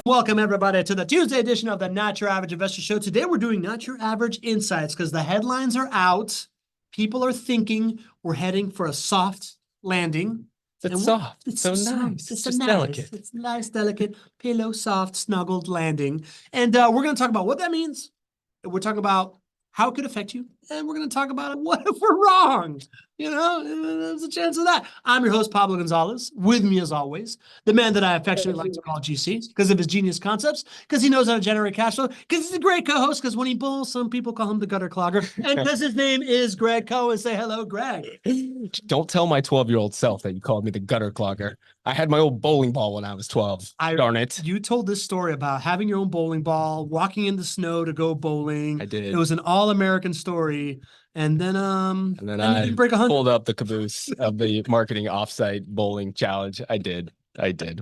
Welcome, everybody, to the Tuesday edition of the Not Your Average Investor Show. Today, we're doing Not Your Average Insights because the headlines are out. People are thinking we're heading for a soft landing. It's soft. It's so so nice. Soft. It's just delicate. It's nice, delicate, pillow, soft, snuggled landing. And we're going to talk about what that means. We're talking about how it could affect you. And we're going to talk about what if we're wrong. You know, there's a chance of that. I'm your host, Pablo Gonzalez. With me, as always, the man that I affectionately like to call GC because of his genius concepts, because he knows how to generate cash flow, because he's a great co-host, because when he bulls, some people call him the gutter clogger, and because his name is Gregg Cohen. Say hello, Greg. Don't tell my 12-year-old self that you called me the gutter clogger. I had my old bowling ball when I was 12. Darn it. You told this story about having your own bowling ball, walking in the snow to go bowling. I did. It was an all-American story. And then I you break 100. Pulled up the caboose of the marketing offsite bowling challenge. I did.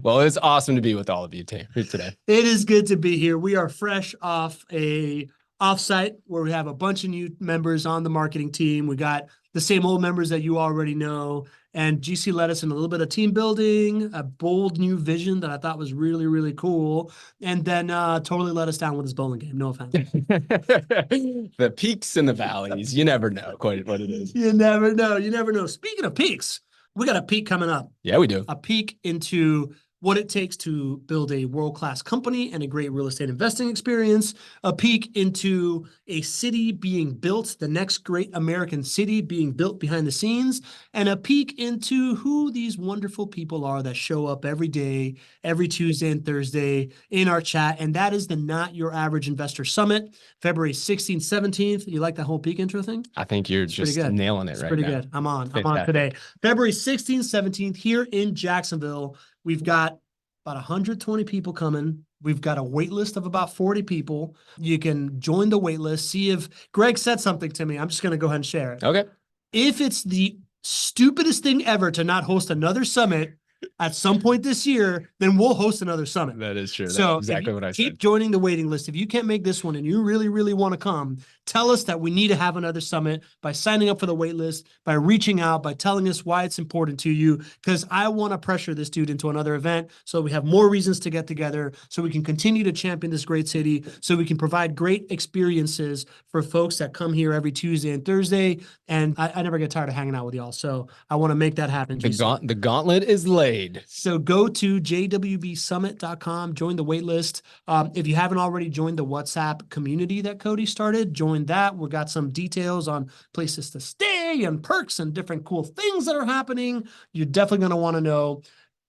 Well, it's awesome to be with all of you here today. It is good to be here. We are fresh off a offsite where we have a bunch of new members on the marketing team. We got the same old members that you already know. And GC led us in a little bit of team building, a bold new vision that I thought was really, really cool. And then totally let us down with his bowling game. No offense. The peaks and the valleys. You never know quite what it is. You never know. You never know. Speaking of peaks, we got a peak coming up. Yeah, we do. A peek into what it takes to build a world-class company and a great real estate investing experience, a peek into a city being built, the next great American city being built behind the scenes, and a peek into who these wonderful people are that show up every day, every Tuesday and Thursday in our chat. And that is the Not Your Average Investor Summit, February 16th, 17th. You like that whole peek intro thing? I think you're just nailing it right now. Pretty good. I'm on today. February 16th, 17th here in Jacksonville. We've got about 120 people coming. We've got a wait list of about 40 people. You can join the wait list. See if Greg said something to me. I'm just going to go ahead and share it. Okay. If it's the stupidest thing ever to not host another summit at some point this year, then we'll host another summit. That is true. So That's exactly what I said. Keep joining the waiting list. If you can't make this one and you really, really want to come, tell us that we need to have another summit by signing up for the wait list, by reaching out, by telling us why it's important to you, because I want to pressure this dude into another event so we have more reasons to get together, so we can continue to champion this great city, so we can provide great experiences for folks that come here every Tuesday and Thursday. And I never get tired of hanging out with y'all. So I want to make that happen. The gauntlet is laid. So go to jwbsummit.com, join the wait list. If you haven't already joined the WhatsApp community that Cody started, join that. We've got some details on places to stay and perks and different cool things that are happening. You're definitely going to want to know.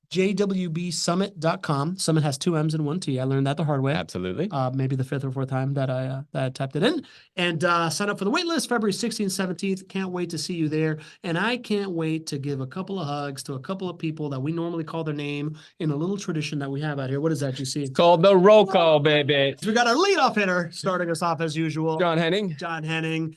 JWBsummit.com. Summit has 2 M's and 1 T. I learned that the hard way. Absolutely. Maybe the 5th or 4th time that I typed it in. And sign up for the wait list February 16th, 17th. Can't wait to see you there. And I can't wait to give a couple of hugs to a couple of people that we normally call their name in a little tradition that we have out here. What is that, you see? It's called the roll call, baby. So we got our leadoff hitter starting us off as usual. John Henning.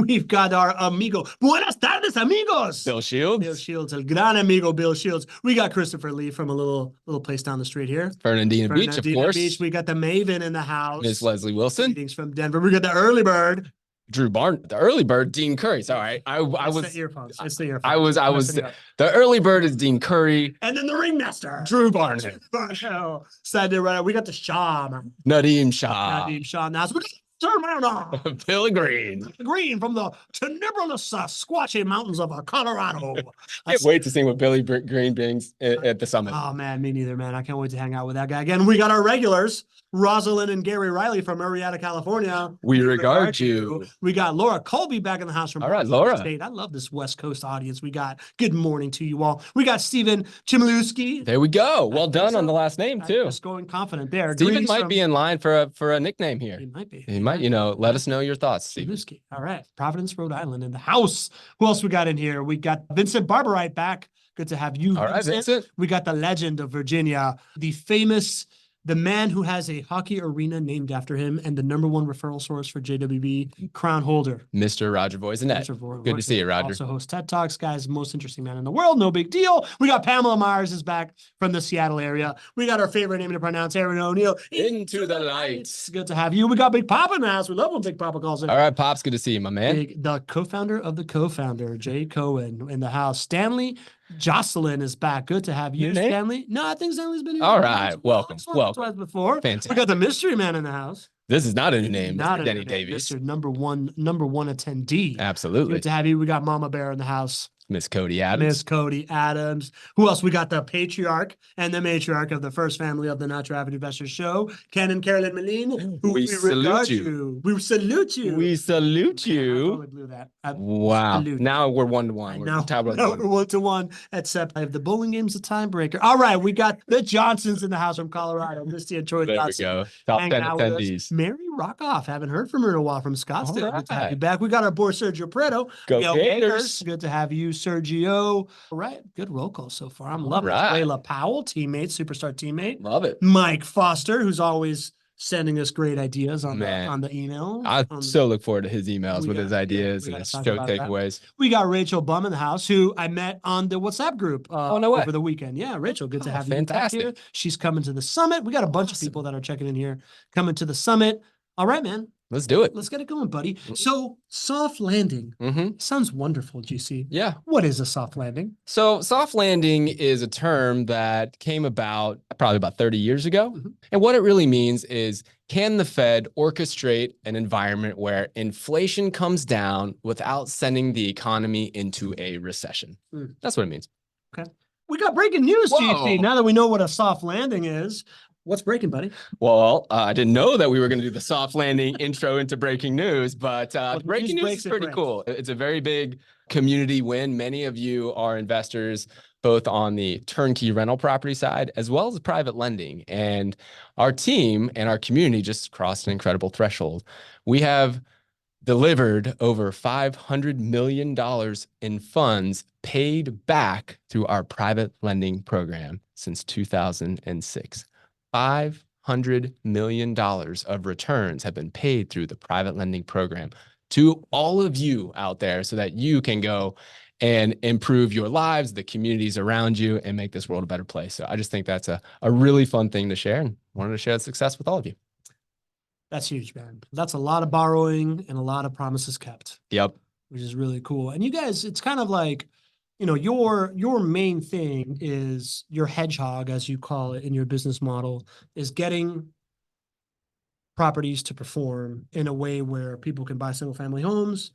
We've got our amigo. Buenas tardes, amigos. Bill Shields. Bill Shields, el gran amigo Bill Shields. We got Christopher Lee from a little place down the street here. Fernandina Beach, of course. We got the Maven in the house. Miss Leslie Wilson. Greetings from Denver. We got the early bird. Drew Barn, the early bird, Dean Curry. Sorry, I was the earphones. It's the earphones. I was the early bird is Dean Curry. And then the ringmaster. Drew Barnett. Side there right. We got the Shaw, man. Nadeem Shah. Now we got Billy Green. Green from the tenebrous Squatchy Mountains of Colorado. Can't wait to see what Billy Green brings at the summit. Oh, man, me neither, man. I can't wait to hang out with that guy again. We got our regulars, Rosalind and Gary Riley from Murrieta, California. We regard you. We got Laura Colby back in the house from all right, Laura. State. I love this West Coast audience. We got good morning to you all. We got Stephen Chmielewski. There we go. Well done on the last name, too. Just going confident there. Stephen might be in line for a nickname here. He might be. He might, let us know your thoughts, Steve. All right. Providence, Rhode Island in the house. Who else we got in here? We got Vincent Barbarite back. Good to have you. All right, Vincent. We got the legend of Virginia, the man who has a hockey arena named after him and the #1 referral source for JWB, crown holder. Mr. Roger Voisinet. Good to see you, Roger. Also hosts TED Talks, guys, most interesting man in the world. No big deal. We got Pamela Myers is back from the Seattle area. We got our favorite name to pronounce, Aaron O'Neill. Into the lights. Good to have you. We got Big Papa in the house. We love when Big Papa calls in. All right, Pops, good to see you, my man. The co-founder of the co-founder, Jay Cohen, in the house. Stanley Jocelyn is back. Good to have you, New name? Stanley. No, I think Stanley's been here. All once. right. Welcome. Once or Welcome. twice before. Fantastic. We got the mystery man in the house. This is not a new name, Not Mr. a Denny new name, Davies. Mr. number one attendee. Absolutely. Good to have you. We got Mama Bear in the house. Miss Cody Adams. Miss Cody Adams. Who else? We got the patriarch and the matriarch of the first family of the Natural Avenue Investors Show, Ken and Carolyn Moline. Who We salute regard you. We salute you. We salute Man, I you. totally blew that. Wow. salute. Now we're 1-1. Now Tableau we're 1-1, except I have the bowling game's a tiebreaker. All right, we got the Johnsons in the house from Colorado. Misty and Troy There we Johnson. go. Top hanging 10 out with us. attendees. Mary Rockoff. Haven't heard from her in a while from Scottsdale. All Good to have you right. back. We got our boy Sergio Preto. Go Gail Gators. Good to have you, Sergio. All right, good roll call so far. I'm All loving right. it. Layla Powell, teammate, superstar teammate. Love it. Mike Foster, who's always sending us great ideas on Man. the email. I so look forward to his emails we with got- his yeah, ideas we and gotta his talk show about that. takeaways. We got Rachel Bum in the house, who I met on the WhatsApp group Oh, no way. over the weekend. Yeah, Rachel, good to Oh, have you back fantastic. here. She's coming to the summit. We got a bunch of Awesome. people that are checking in here, coming to the summit. All right, man. Let's do it. Let's get it going, buddy. So, soft landing Mm-hmm. sounds wonderful, GC. Yeah. What is a soft landing? So soft landing is a term that came about probably about 30 years ago. Mhm. And what it really means is, can the Fed orchestrate an environment where inflation comes down without sending the economy into a recession? Mm. That's what it means. We got breaking news, Whoa. GC. Now that we know what a soft landing is, what's breaking, buddy? Well, I didn't know that we were going to do the soft landing intro into breaking news, but Well, breaking news news breaks, is it pretty breaks. cool. It's a very big community win. Many of you are investors, both on the turnkey rental property side, as well as private lending. And our team and our community just crossed an incredible threshold. We have delivered over $500 million in funds paid back through our private lending program since 2006. $500 million of returns have been paid through the private lending program to all of you out there so that you can go and improve your lives, the communities around you, and make this world a better place. So I just think that's a really fun thing to share, and wanted to share the success with all of you. That's huge, man. That's a lot of borrowing and a lot of promises kept, Yep. which is really cool. And you guys, it's kind of like, your main thing is your hedgehog, as you call it in your business model, is getting properties to perform in a way where people can buy single family homes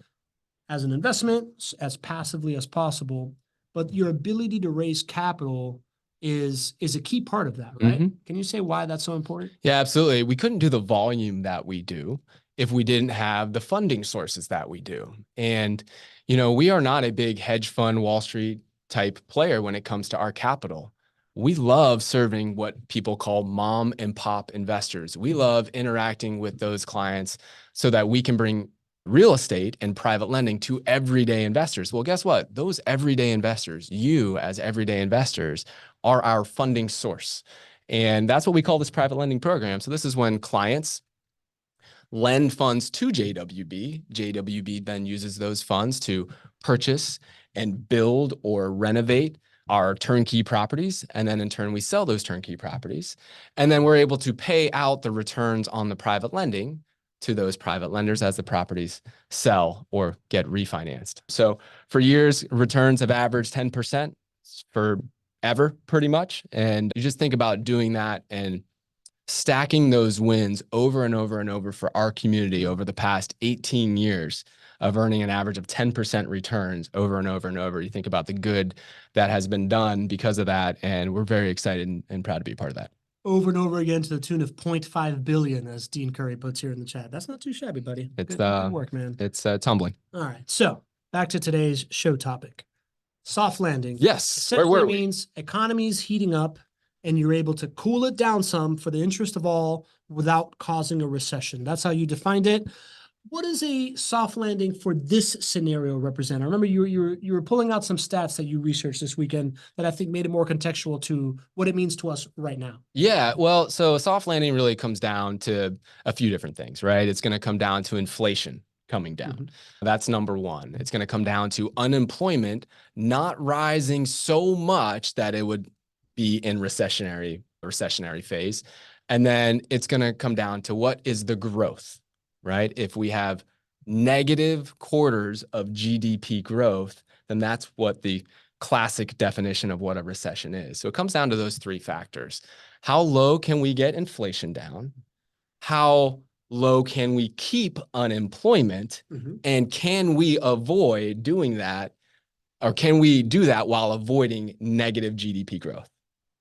as an investment, as passively as possible. But your ability to raise capital is a key part of that, right? Mhm. Can you say why that's so important? Yeah, absolutely. We couldn't do the volume that we do if we didn't have the funding sources that we do. And, we are not a big hedge fund, Wall Street type player when it comes to our capital. We love serving what people call mom and pop investors. We love interacting with those clients so that we can bring real estate and private lending to everyday investors. Well, guess what? Those everyday investors, you as everyday investors, are our funding source. And that's what we call this private lending program. So this is when clients lend funds to JWB. JWB then uses those funds to purchase and build or renovate our turnkey properties. And then in turn, we sell those turnkey properties. And then we're able to pay out the returns on the private lending to those private lenders as the properties sell or get refinanced. So for years, returns have averaged 10% forever, pretty much. And you just think about doing that and stacking those wins over and over and over for our community over the past 18 years of earning an average of 10% returns over and over and over. You think about the good that has been done because of that. And we're very excited and proud to be a part of that. Over and over again to the tune of 0.5 billion, as Dean Curry puts here in the chat. That's not too shabby, buddy. It's good work, man. It's tumbling. All right. So back to today's show topic. Soft landing. Yes. Where Essentially were we? means economy's heating up and you're able to cool it down some for the interest of all without causing a recession. That's how you defined it. What does a soft landing for this scenario represent? I remember you were pulling out some stats that you researched this weekend that I think made it more contextual to what it means to us right now. Yeah, well, so a soft landing really comes down to a few different things, right? It's going to come down to inflation coming down. Mm-hmm. That's number one. It's going to come down to unemployment not rising so much that it would be in recessionary phase. And then it's going to come down to what is the growth, right? If we have negative quarters of GDP growth, then that's what the classic definition of what a recession is. So it comes down to those three factors. How low can we get inflation down? How low can we keep unemployment? And can we avoid doing that? Or can we do that while avoiding negative GDP growth?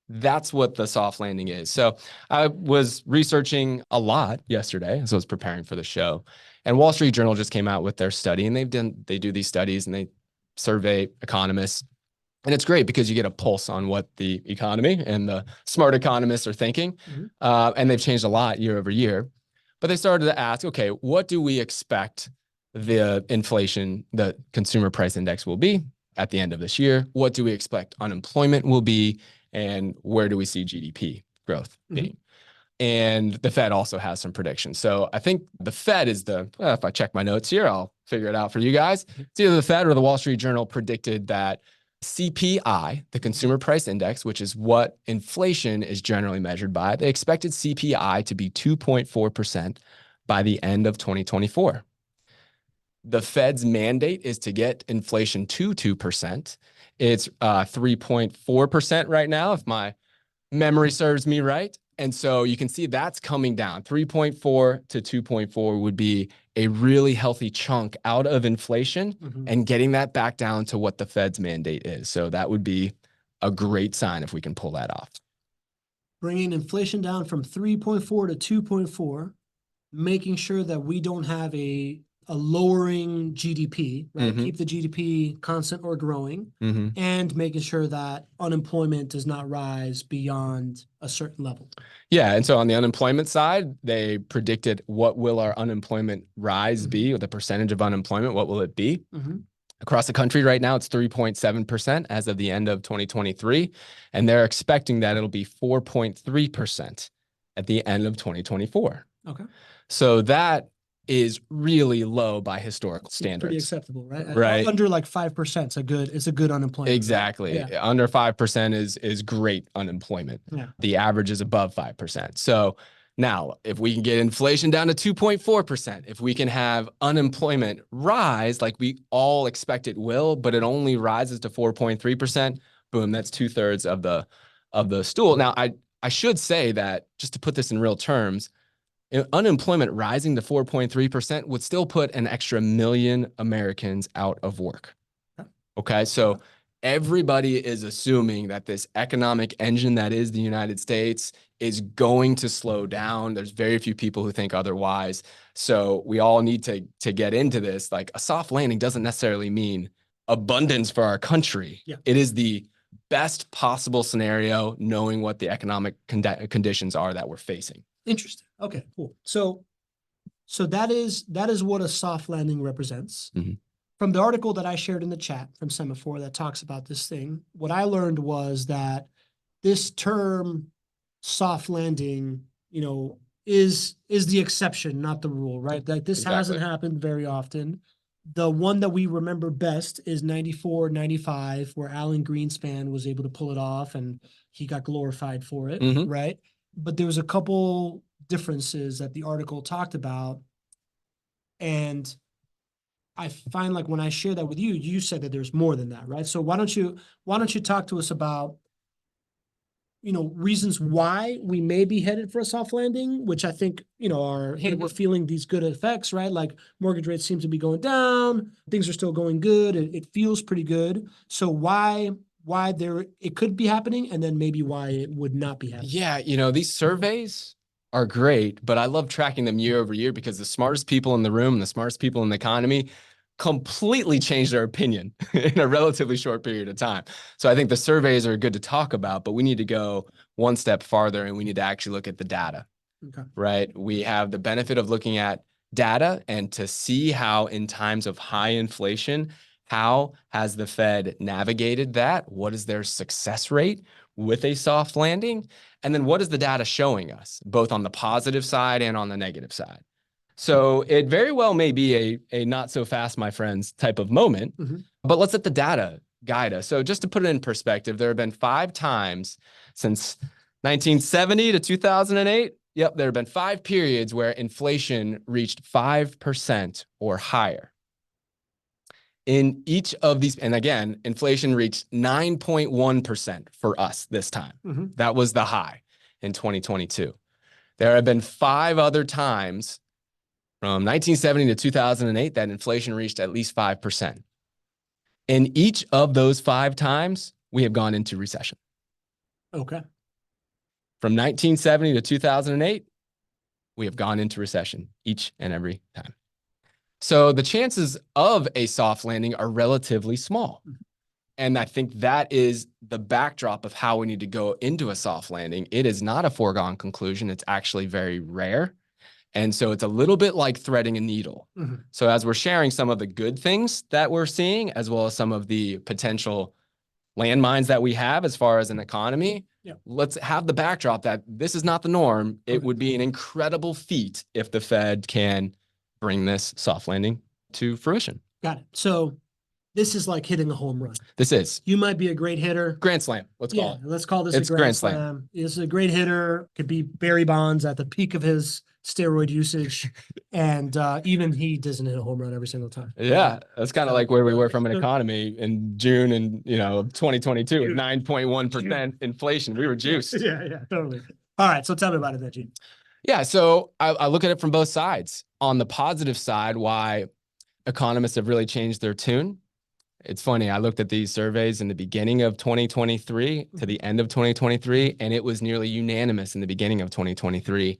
That's what the soft landing is. So I was researching a lot yesterday as I was preparing for the show. And Wall Street Journal just came out with their study, and they do these studies and they survey economists. And it's great because you get a pulse on what the economy and the smart economists are thinking. And they've changed a lot year over year. But they started to ask, okay, what do we expect the inflation, the consumer price index will be at the end of this year? What do we expect unemployment will be? And where do we see GDP growth being? And the Fed also has some predictions. So I think the Fed is if I check my notes here, I'll figure it out for you guys. It's either the Fed or the Wall Street Journal predicted that CPI, the consumer price index, which is what inflation is generally measured by, they expected CPI to be 2.4% by the end of 2024. The Fed's mandate is to get inflation to 2%. It's 3.4% right now, if my memory serves me right. And so you can see that's coming down. 3.4 to 2.4 would be a really healthy chunk out of inflation and getting that back down to what the Fed's mandate is. So that would be a great sign if we can pull that off. Bringing inflation down from 3.4 to 2.4, making sure that we don't have a lowering GDP, right? Keep the GDP constant or growing, and making sure that unemployment does not rise beyond a certain level. Yeah, and so on the unemployment side, they predicted what will our unemployment rise be, or the percentage of unemployment, what will it be? Across the country right now, it's 3.7% as of the end of 2023, and they're expecting that it'll be 4.3% at the end of 2024. Okay. So that is really low by historical standards. Pretty acceptable, right? Right. Under like 5%, it's a good unemployment. Exactly. Yeah. Under 5% is great unemployment. Yeah. The average is above 5%. So now, if we can get inflation down to 2.4%, if we can have unemployment rise like we all expect it will, but it only rises to 4.3%, boom, that's 2/3 of the stool. Now, I should say that, just to put this in real terms, unemployment rising to 4.3% would still put an extra 1 million Americans out of work. Okay, so everybody is assuming that this economic engine that is the United States is going to slow down. There's very few people who think otherwise. So we all need to get into this. Like, a soft landing doesn't necessarily mean abundance for our country. Yeah. It is the best possible scenario, knowing what the economic conditions are that we're facing. Interesting. Okay, cool. So that is what a soft landing represents. From the article that I shared in the chat from Semaphore that talks about this thing, what I learned was that this term soft landing, is the exception, not the rule, right? Like, this hasn't happened very often. The one that we remember best is 94, 95, where Alan Greenspan was able to pull it off and he got glorified for it, right? But there was a couple differences that the article talked about. And I find, like, when I share that with you, you said that there's more than that, right? So why don't you talk to us about, reasons why we may be headed for a soft landing, which I think, are, hey, we're feeling these good effects, right? Like, mortgage rates seem to be going down. Things are still going good. It feels pretty good. So why it could be happening, and then maybe why it would not be happening. Yeah, these surveys are great, but I love tracking them year over year because the smartest people in the room, the smartest people in the economy completely change their opinion in a relatively short period of time. So I think the surveys are good to talk about, but we need to go one step farther and we need to actually look at the data, right? We have the benefit of looking at data and to see how, in times of high inflation, how has the Fed navigated that? What is their success rate with a soft landing? And then what is the data showing us, both on the positive side and on the negative side? So it very well may be a not so fast, my friends, type of moment, but let's let the data guide us. So just to put it in perspective, there have been 5 times since 1970 to 2008. Yep, there have been 5 periods where inflation reached 5% or higher. In each of these, and again, inflation reached 9.1% for us this time. That was the high in 2022. There have been 5 other times from 1970 to 2008 that inflation reached at least 5%. In each of those 5 times, we have gone into recession. Okay. From 1970 to 2008, we have gone into recession each and every time. So the chances of a soft landing are relatively small. And I think that is the backdrop of how we need to go into a soft landing. It is not a foregone conclusion. It's actually very rare. And so it's a little bit like threading a needle. So as we're sharing some of the good things that we're seeing, as well as some of the potential landmines that we have as far as an economy, let's have the backdrop that this is not the norm. It would be an incredible feat if the Fed can bring this soft landing to fruition. Got it. So this is like hitting a home run. This is. You might be a great hitter. Grand slam. Let's call it. Let's call this It's a grand slam. This is a great hitter. Could be Barry Bonds at the peak of his steroid usage. And even he doesn't hit a home run every single time. Yeah. That's kind of like where we were from an economy in June and 2022 with 9.1% inflation. We were juiced. Yeah, totally. All right. So tell me about it then, Gene. Yeah. So I look at it from both sides. On the positive side, why economists have really changed their tune. It's funny. I looked at these surveys in the beginning of 2023 to the end of 2023, and it was nearly unanimous in the beginning of 2023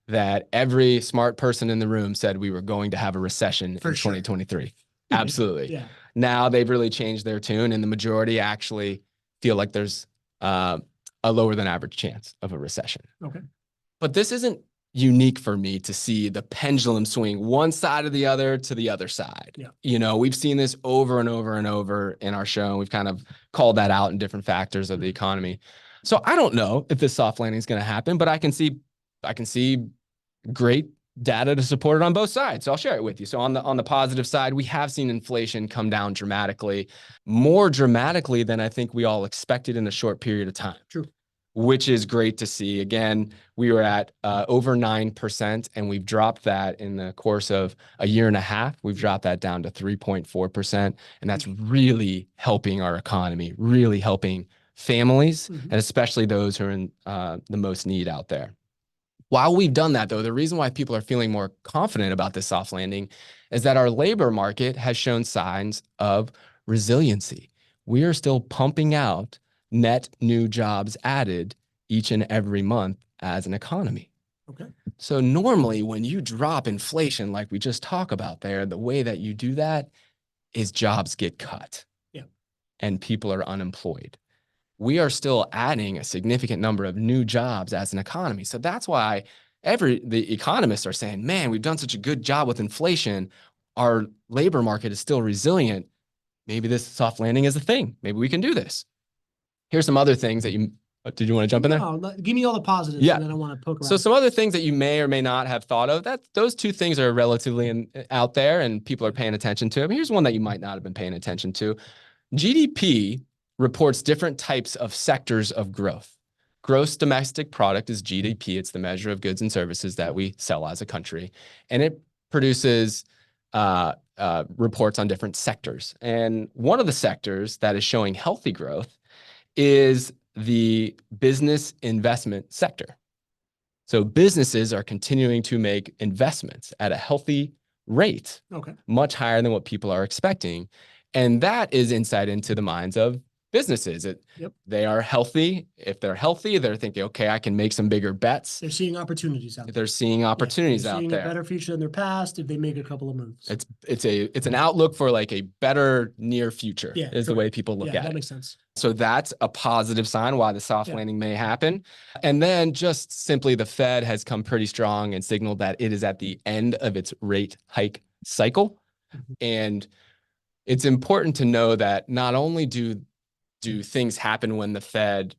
that every smart person in the room said we were going to have a recession in 2023. Absolutely. Yeah. Now they've really changed their tune, and the majority actually feel like there's a lower than average chance of a recession. Okay. But this isn't unique for me to see the pendulum swing one side or the other to the other side. Yeah. We've seen this over and over and over in our show, and we've kind of called that out in different factors of the economy. So I don't know if this soft landing is going to happen, but I can see great data to support it on both sides. So I'll share it with you. So on the positive side, we have seen inflation come down dramatically, more dramatically than I think we all expected in a short period of time. True. Which is great to see. Again, we were at over 9%, and we've dropped that in the course of a year and a half. We've dropped that down to 3.4%, and that's really helping our economy, really helping families, and especially those who are in the most need out there. While we've done that, though, the reason why people are feeling more confident about this soft landing is that our labor market has shown signs of resiliency. We are still pumping out net new jobs added each and every month as an economy. Okay. So normally when you drop inflation, like we just talked about there, the way that you do that is jobs get cut. Yeah. And people are unemployed. We are still adding a significant number of new jobs as an economy. So that's why the economists are saying, man, we've done such a good job with inflation. Our labor market is still resilient. Maybe this soft landing is a thing. Maybe we can do this. Here's some other things that did you want to jump in there? No, give me all the positives. Yeah. And then I want to poke around. So some other things that you may or may not have thought of, those two things are relatively out there and people are paying attention to. Here's one that you might not have been paying attention to. GDP reports different types of sectors of growth. Gross domestic product is GDP. It's the measure of goods and services that we sell as a country. And it produces reports on different sectors. And one of the sectors that is showing healthy growth is the business investment sector. So businesses are continuing to make investments at a healthy rate, much higher than what people are expecting. And that is insight into the minds of businesses. They are healthy. If they're healthy, they're thinking, okay, I can make some bigger bets. They're seeing opportunities out there. They're seeing opportunities they're out seeing there. A better future than their past if they make a couple of moves. It's an outlook for like a better near future is the way people look at it. That makes sense. So that's a positive sign why the soft landing may happen. And then just simply the Fed has come pretty strong and signaled that it is at the end of its rate hike cycle. And it's important to know that not only do things happen when the Fed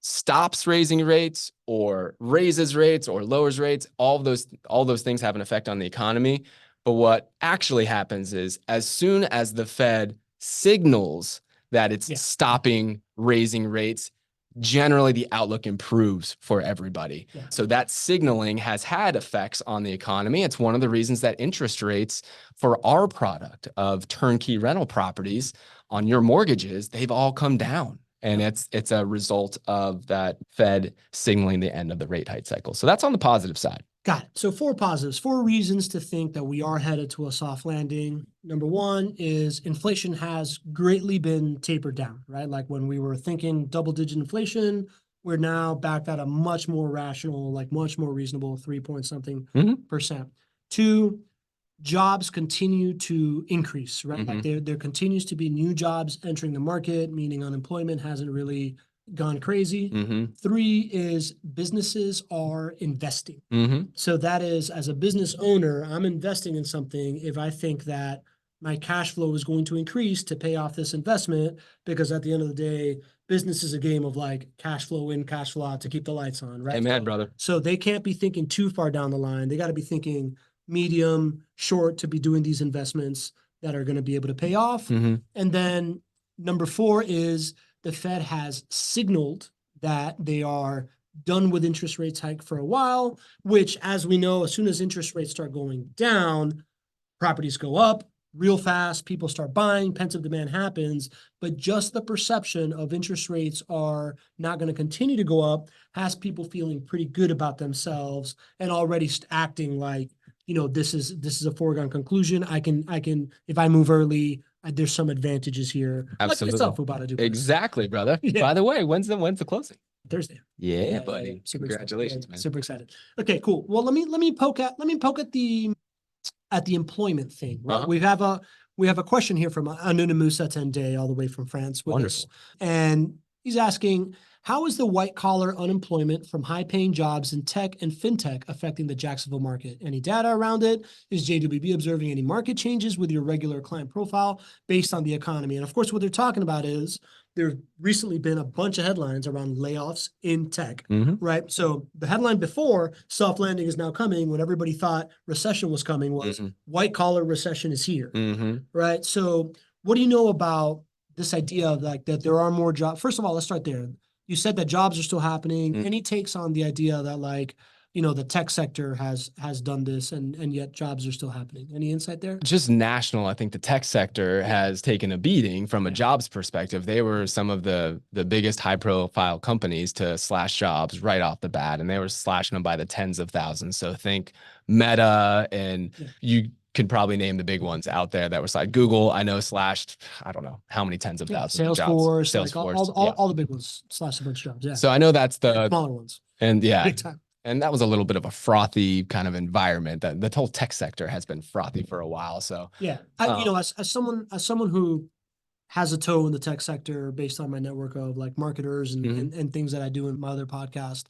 stops raising rates or raises rates or lowers rates, all those things have an effect on the economy. But what actually happens is as soon as the Fed signals that it's stopping raising rates, generally the outlook improves for everybody. Yeah. So that signaling has had effects on the economy. It's one of the reasons that interest rates for our product of turnkey rental properties on your mortgages, they've all come down. And it's a result of that Fed signaling the end of the rate hike cycle. So that's on the positive side. Got it. So 4 positives, 4 reasons to think that we are headed to a soft landing. Number 1 is inflation has greatly been tapered down, right? Like when we were thinking double-digit inflation, we're now back at a much more rational, like much more reasonable 3 point something percent. 2, jobs continue to increase, right? Like there continues to be new jobs entering the market, meaning unemployment hasn't really gone crazy. 3 is businesses are investing. So that is, as a business owner, I'm investing in something if I think that my cash flow is going to increase to pay off this investment, because at the end of the day, business is a game of like cash flow in, cash flow out to keep the lights on, right? Amen, brother. So they can't be thinking too far down the line. They got to be thinking medium, short to be doing these investments that are going to be able to pay off. And then number 4 is the Fed has signaled that they are done with interest rates hike for a while, which, as we know, as soon as interest rates start going down, properties go up real fast, people start buying, pensive demand happens, but just the perception of interest rates are not going to continue to go up has people feeling pretty good about themselves and already acting like, this is a foregone conclusion. I can, if I move early, there's some advantages here. Absolutely. Like yourself, Exactly, brother. Yeah. By the way, when's the closing? Thursday. Yeah, buddy. Yeah. Super Congratulations, excited. man. Super excited. Okay, cool. Well, let me poke at the employment thing. Right? We have a question here from Anonymous Attendee all the way from France with us. And he's asking, how is the white collar unemployment from high paying jobs in tech and fintech affecting the Jacksonville market? Any data around it? Is JWB observing any market changes with your regular client profile based on the economy? And of course, what they're talking about is there's recently been a bunch of headlines around layoffs in tech, right? So the headline before soft landing is now coming, when everybody thought recession was coming, was white collar recession is here, right? So what do you know about this idea of like that there are more jobs? First of all, let's start there. You said that jobs are still happening. Any takes on the idea that like, the tech sector has done this and yet jobs are still happening? Any insight there? Just national, I think the tech sector has taken a beating from a jobs perspective. They were some of the biggest high profile companies to slash jobs right off the bat, and they were slashing them by the tens of thousands. So think Meta, and you could probably name the big ones out there that were like Google, I know slashed, I don't know how many tens of thousands of jobs. Salesforce, all the big ones slashed a bunch of jobs. Yeah. So I know that's the smaller ones. And Big time. And that was a little bit of a frothy kind of environment. That the whole tech sector has been frothy for a while. So yeah, as someone who has a toe in the tech sector based on my network of like marketers and things that I do in my other podcast,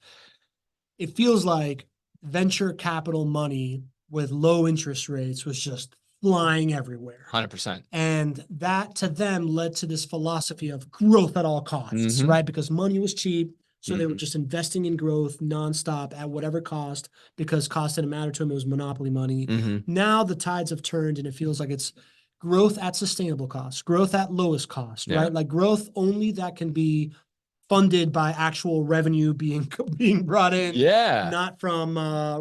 it feels like venture capital money with low interest rates was just flying everywhere. 100%. And that to them led to this philosophy of growth at all costs, right? Because money was cheap. So they were just investing in growth nonstop at whatever cost, because cost didn't matter to them. It was monopoly money. Now the tides have turned and it feels like it's growth at sustainable cost, growth at lowest cost, right? Like growth only that can be funded by actual revenue being brought in, not from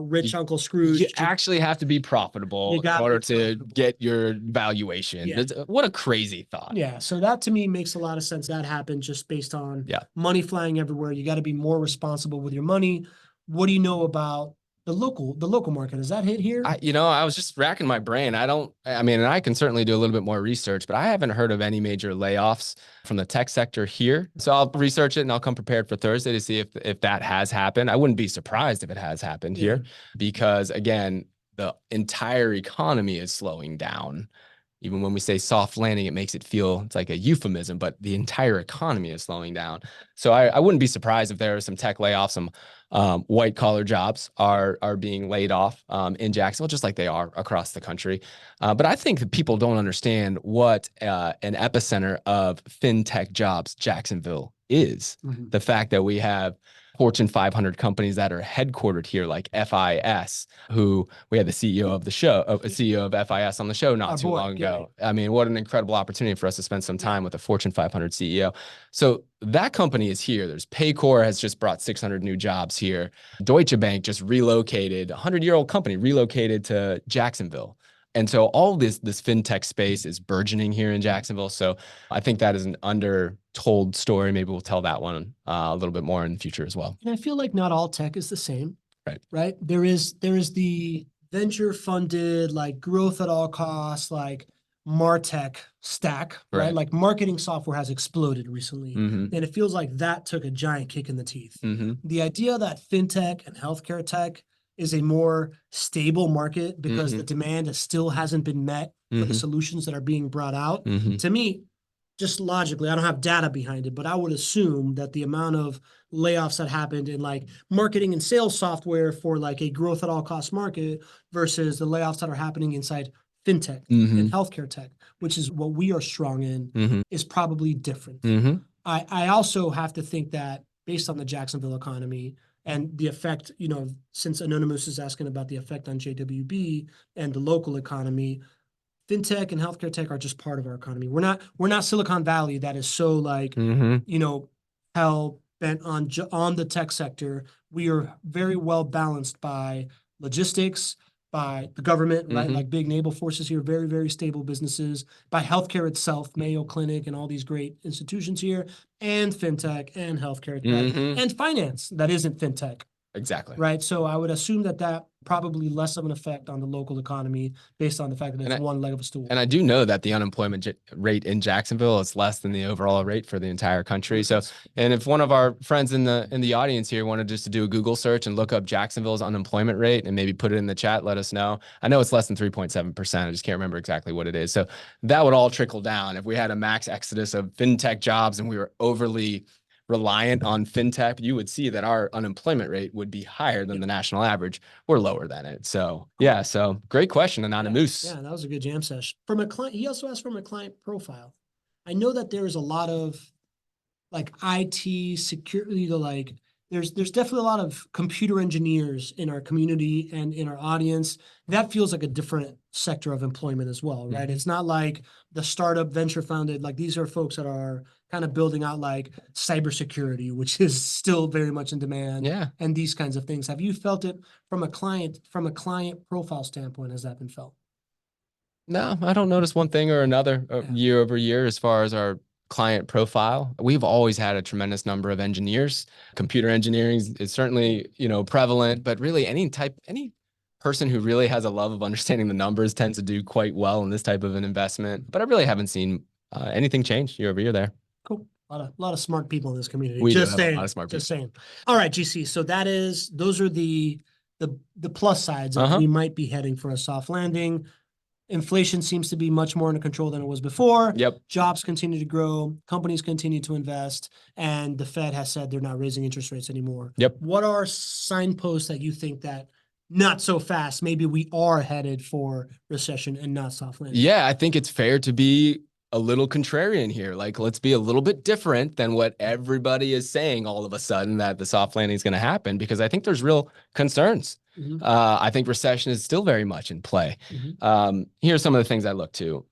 rich Uncle Scrooge. You actually have to be profitable in order to get your valuation. What a crazy thought. Yeah, so that to me makes a lot of sense. That happened just based on money flying everywhere. You got to be more responsible with your money. What do you know about the local market? Is that hit here? I was just racking my brain. And I can certainly do a little bit more research, but I haven't heard of any major layoffs from the tech sector here. So I'll research it and I'll come prepared for Thursday to see if that has happened. I wouldn't be surprised if it has happened here, because again, the entire economy is slowing down. Even when we say soft landing, it makes it feel it's like a euphemism, but the entire economy is slowing down. So I wouldn't be surprised if there are some tech layoffs, some white collar jobs are being laid off in Jacksonville, just like they are across the country. But I think that people don't understand what an epicenter of fintech jobs Jacksonville is. The fact that we have Fortune 500 companies that are headquartered here, like FIS, who we had the CEO of the show, CEO of FIS on the show not too long ago. I mean, what an incredible opportunity for us to spend some time with a Fortune 500 CEO. So that company is here. There's Paycor has just brought 600 new jobs here. Deutsche Bank just relocated, a 100-year-old company relocated to Jacksonville. And so all this fintech space is burgeoning here in Jacksonville. So I think that is an undertold story. Maybe we'll tell that one a little bit more in the future as well. And I feel like not all tech is the same. Right. Right. There is the venture funded, like growth at all costs, like MarTech stack, right? Like marketing software has exploded recently. And it feels like that took a giant kick in the teeth. The idea that fintech and healthcare tech is a more stable market because the demand still hasn't been met for the solutions that are being brought out. To me, just logically, I don't have data behind it, but I would assume that the amount of layoffs that happened in like marketing and sales software for like a growth at all cost market versus the layoffs that are happening inside fintech and healthcare tech, which is what we are strong in, is probably different. I also have to think that based on the Jacksonville economy and the effect, you know, since Anonymous is asking about the effect on JWB and the local economy, fintech and healthcare tech are just part of our economy. We're not Silicon Valley that is so like, you know, hell bent on the tech sector. We are very well balanced by logistics, by the government, right? Like big naval forces here, very, very stable businesses, by healthcare itself, Mayo Clinic and all these great institutions here, and fintech and healthcare tech and finance that isn't fintech. Exactly. Right. So I would assume that probably less of an effect on the local economy based on the fact that it's one leg of a stool. And I do know that the unemployment rate in Jacksonville is less than the overall rate for the entire country. So, and if one of our friends in the audience here wanted just to do a Google search and look up Jacksonville's unemployment rate and maybe put it in the chat, let us know. I know it's less than 3.7%. I just can't remember exactly what it is. So that would all trickle down. If we had a max exodus of fintech jobs and we were overly reliant on fintech, you would see that our unemployment rate would be higher than the national average. We're lower than it. So yeah, so great question, Anonymous. Yeah, that was a good jam session. From a client, he also asked from a client profile. I know that there is a lot of like IT security, like there's definitely a lot of computer engineers in our community and in our audience. That feels like a different sector of employment as well, right? It's not like the startup venture founded, like these are folks that are kind of building out like cybersecurity, which is still very much in demand. Yeah. And these kinds of things. Have you felt it from a client profile standpoint? Has that been felt? No, I don't notice one thing or another year over year as far as our client profile. We've always had a tremendous number of engineers. Computer engineering is certainly, you know, prevalent, but really any person who really has a love of understanding the numbers tends to do quite well in this type of an investment. But I really haven't seen anything change year over year there. Cool. A lot of smart people in this community. We just do have saying, a lot of smart people. just saying. All right, GC. So those are the plus sides of we might be heading for a soft landing. Inflation seems to be much more under control than it was before. Yep. Jobs continue to grow. Companies continue to invest. And the Fed has said they're not raising interest rates anymore. Yep. What are signposts that you think that not so fast, maybe we are headed for recession and not soft landing? Yeah, I think it's fair to be a little contrarian here. Like, let's be a little bit different than what everybody is saying all of a sudden that the soft landing is going to happen, because I think there's real concerns. I think recession is still very much in play. Here's some of the things I look to.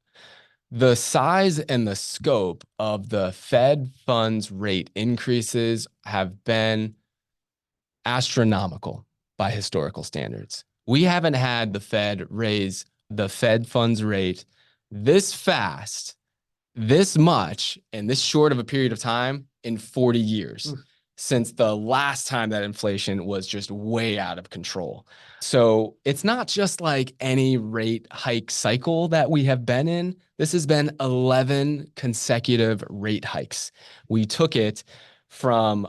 The size and the scope of the Fed funds rate increases have been astronomical by historical standards. We haven't had the Fed raise the Fed funds rate this fast, this much, and this short of a period of time in 40 years. Since the last time that inflation was just way out of control. So it's not just like any rate hike cycle that we have been in. This has been 11 consecutive rate hikes. We took it from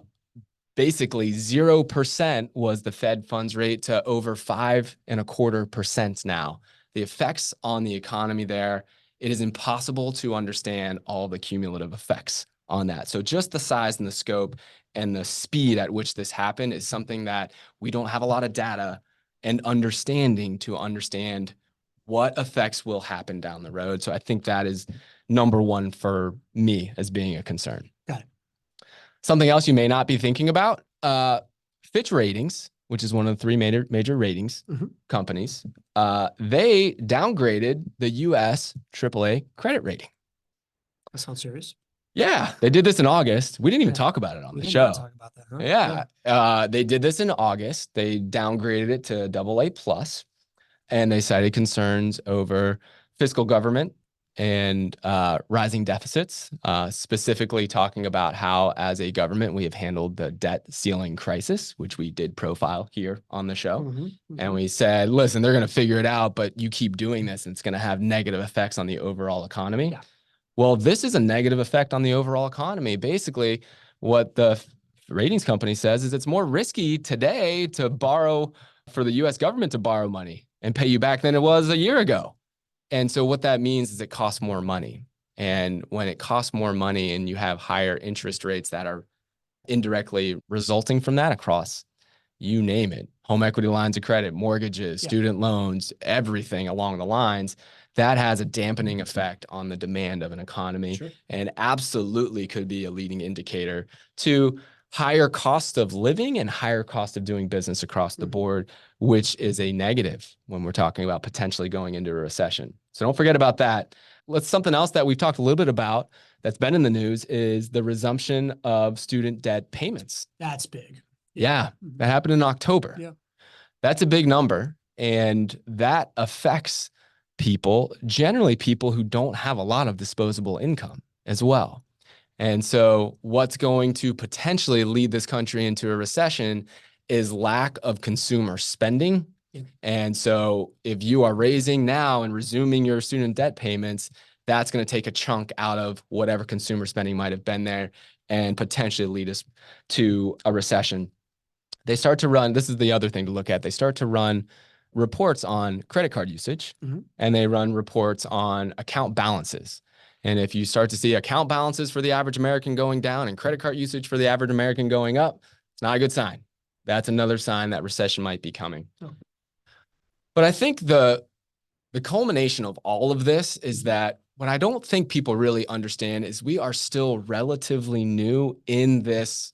basically 0% was the Fed funds rate to over 5.25% now. The effects on the economy there, it is impossible to understand all the cumulative effects on that. So just the size and the scope and the speed at which this happened is something that we don't have a lot of data and understanding to understand what effects will happen down the road. So I think that is number one for me as being a concern. Got it. Something else you may not be thinking about, Fitch Ratings, which is one of the three major ratings Mhm. companies, they downgraded the U.S. AAA credit rating. That sounds serious. Yeah, they did this in August. We didn't even Yeah. talk about it on We the did not show. talk about that, huh? Yeah, they did this in August. They downgraded it to AA plus, and they cited concerns over fiscal government and rising deficits, specifically talking about how, as a government, we have handled the debt ceiling crisis, which we did profile here on the show. And we said, listen, they're going to figure it out, but you keep doing this, and it's going to have negative effects on the overall economy. Yeah. Well, this is a negative effect on the overall economy. Basically, what the ratings company says is it's more risky today to borrow for the US government to borrow money and pay you back than it was a year ago. And so what that means is it costs more money. And when it costs more money and you have higher interest rates that are indirectly resulting from that across, you name it, home equity lines of credit, mortgages, student loans, everything along the lines, that has a dampening effect on the demand of an economy and absolutely could be a leading indicator to higher cost of living and higher cost of doing business across the board, which is a negative when we're talking about potentially going into a recession. So don't forget about that. Something else that we've talked a little bit about that's been in the news is the resumption of student debt payments. That's big. Yeah, that happened in October. Yeah. That's a big number. And that affects people, generally people who don't have a lot of disposable income as well. And so what's going to potentially lead this country into a recession is lack of consumer spending. Yeah. And so if you are raising now and resuming your student debt payments, that's going to take a chunk out of whatever consumer spending might have been there and potentially lead us to a recession. They start to run, this is the other thing to look at, they start to run reports on credit card usage, and they run reports on account balances. And if you start to see account balances for the average American going down and credit card usage for the average American going up, it's not a good sign. That's another sign that recession might be coming. But I think the culmination of all of this is that what I don't think people really understand is we are still relatively new in this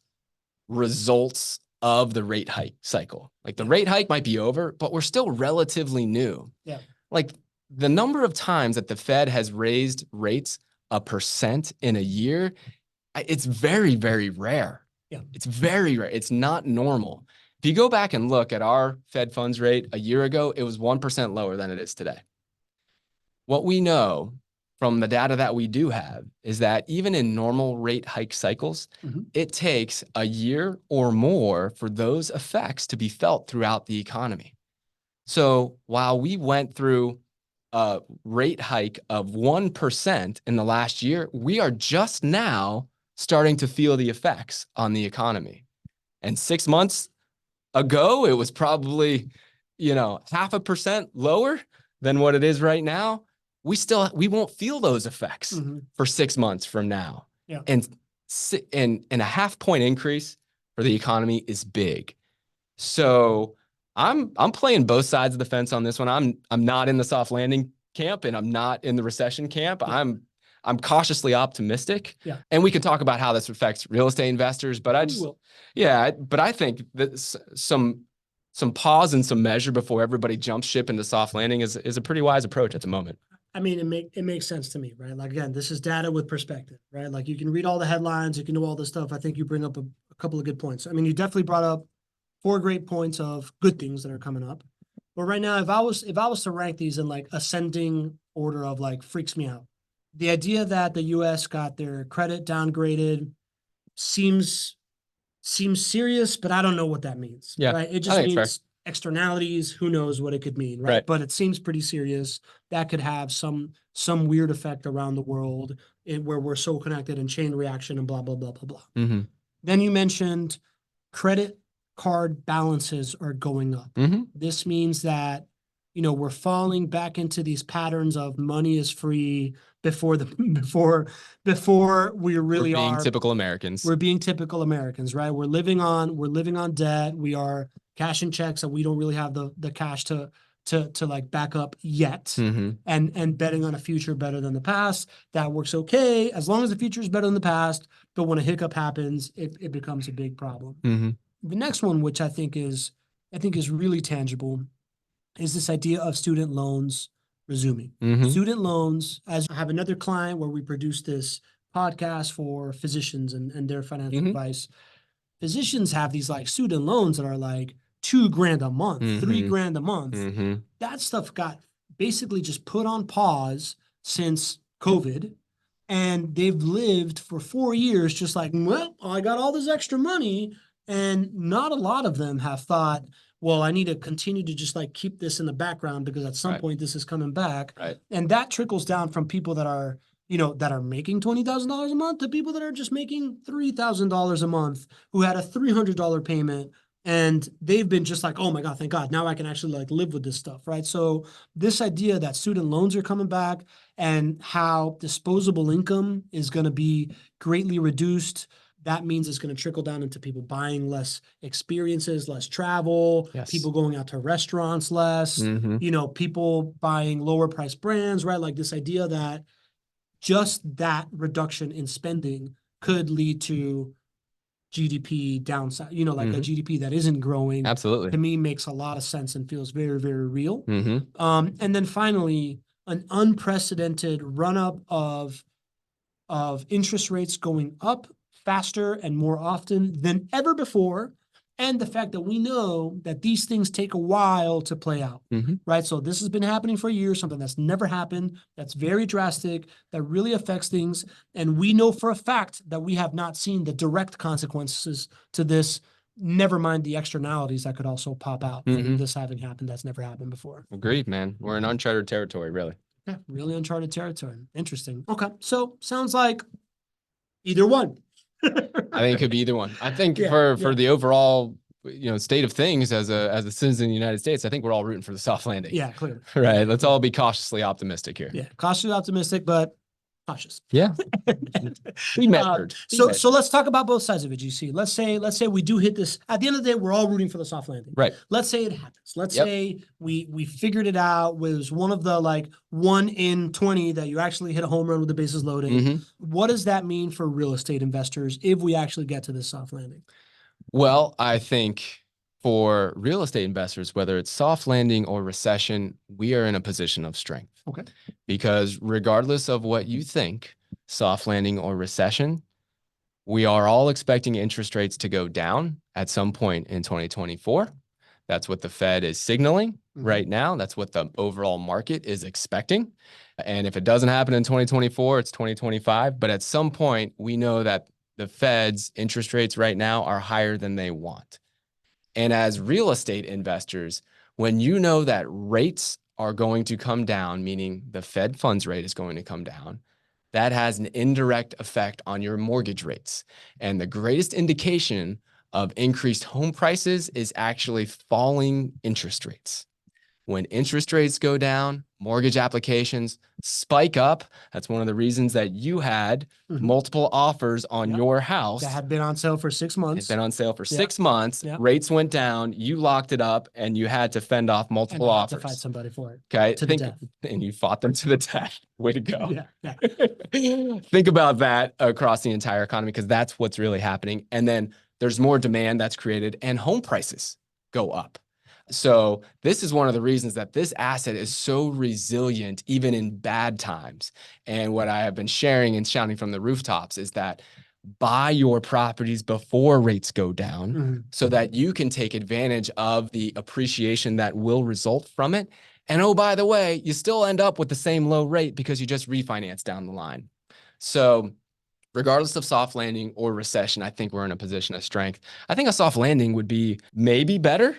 results of the rate hike cycle. Like the rate hike might be over, but we're still relatively new. Yeah. Like the number of times that the Fed has raised rates 1% in a year, it's very, very rare. Yeah. It's very rare. It's not normal. If you go back and look at our Fed funds rate a year ago, it was 1% lower than it is today. What we know from the data that we do have is that even in normal rate hike cycles, it takes a year or more for those effects to be felt throughout the economy. So while we went through a rate hike of 1% in the last year, we are just now starting to feel the effects on the economy. And 6 months ago, it was probably, 0.5% lower than what it is right now. We won't feel those effects for 6 months from now. Yeah. And a 0.5 point increase for the economy is big. So I'm playing both sides of the fence on this one. I'm not in the soft landing camp and I'm not in the recession camp. Yeah. I'm cautiously optimistic. Yeah. And we can talk about how this affects real estate investors, but I think that some pause and some measure before everybody jumps ship into soft landing is a pretty wise approach at the moment. I mean, it makes sense to me, right? Like, again, this is data with perspective, right? Like you can read all the headlines, you can do all this stuff. I think you bring up a couple of good points. I mean, you definitely brought up 4 great points of good things that are coming up. But right now, if I was to rank these in like ascending order of like freaks me out, the idea that the U.S. got their credit downgraded seems serious, but I don't know what that means. Yeah, right? It just means externalities. Who knows what it could mean, right? But it seems pretty serious. That could have some weird effect around the world where we're so connected and chain reaction and blah blah blah blah blah. Then you mentioned credit card balances are going up. This means that we're falling back into these patterns of money is free before we really are being typical Americans. We're being typical Americans, right? We're living on debt. We are cashing checks and we don't really have the cash to like back up yet. And betting on a future better than the past. That works okay as long as the future is better than the past. But when a hiccup happens, it becomes a big problem. the next one, which I think is really tangible, is this idea of student loans resuming. Mhm. Student loans, as I have another client where we produce this podcast for physicians and their financial Mhm. advice. Physicians have these like student loans that are like $2,000 a month, Mhm. $3,000 a month. Mhm. That stuff got basically just put on pause since COVID. And they've lived for 4 years just like, well, I got all this extra money. And not a lot of them have thought, well, I need to continue to just like keep this in the background because at some Right. point this is coming back. Right. And that trickles down from people that are, you know, that are making $20,000 a month to people that are just making $3,000 a month who had a $300 payment. And they've been just like, oh my God, thank God. Now I can actually like live with this stuff, right? So this idea that student loans are coming back and how disposable income is going to be greatly reduced, that means it's going to trickle down into people buying less experiences, less travel, Yes. people going out to restaurants less, Mhm. you know, people buying lower price brands, right? Like this idea that just that reduction in spending could lead to GDP downside, you know, like a Mhm. GDP that isn't growing, to Absolutely. me makes a lot of sense and feels very, very real. Mhm. And then finally, an unprecedented run up of interest rates going up faster and more often than ever before. And the fact that we know that these things take a while to play out, Mhm. right? So this has been happening for years, something that's never happened, that's very drastic, that really affects things. And we know for a fact that we have not seen the direct consequences to this, never mind the externalities that could also pop out from Mhm. this having happened that's never happened before. Agreed, man. We're in uncharted territory, really. Yeah, really uncharted territory. Interesting. Okay, so sounds like either one. I think it could be either one. I think Yeah, for yeah. the overall, state of things as a citizen of the United States, I think we're all rooting for the soft landing. Yeah, clearly. Right. Let's all be cautiously optimistic here. Yeah, cautiously optimistic, but cautious. Yeah. Be measured. So let's talk about both sides of it, GC. Let's say we do hit this. At the end of the day, we're all rooting for the soft landing. Right. Let's say it happens. Let's Yep. say we figured it out. Was one of the like 1 in 20 that you actually hit a home run with the bases loaded. Mhm. What does that mean for real estate investors if we actually get to this soft landing? Well, I think for real estate investors, whether it's soft landing or recession, we are in a position of strength. Okay. Because regardless of what you think, soft landing or recession, we are all expecting interest rates to go down at some point in 2024. That's what the Fed is signaling right now. That's what the overall market is expecting. And if it doesn't happen in 2024, it's 2025. But at some point, we know that the Fed's interest rates right now are higher than they want. And as real estate investors, when you know that rates are going to come down, meaning the Fed funds rate is going to come down, that has an indirect effect on your mortgage rates. And the greatest indication of increased home prices is actually falling interest rates. When interest rates go down, mortgage applications spike up. That's one of the reasons that you had multiple offers on your house that had been on sale for 6 months. It's been on sale for 6 months. Yep. Rates went down. You locked it up, and you had to fend off multiple and I had offers. to fight somebody for it. Okay, To the death. And you fought them to the death. Way to go. Yeah. Think about that across the entire economy, because that's what's really happening. And then there's more demand that's created, and home prices go up. So this is one of the reasons that this asset is so resilient, even in bad times. And what I have been sharing and shouting from the rooftops is that buy your properties before rates go down so that you can take advantage of the appreciation that will result from it. And oh, by the way, you still end up with the same low rate because you just refinance down the line. So regardless of soft landing or recession, I think we're in a position of strength. I think a soft landing would be maybe better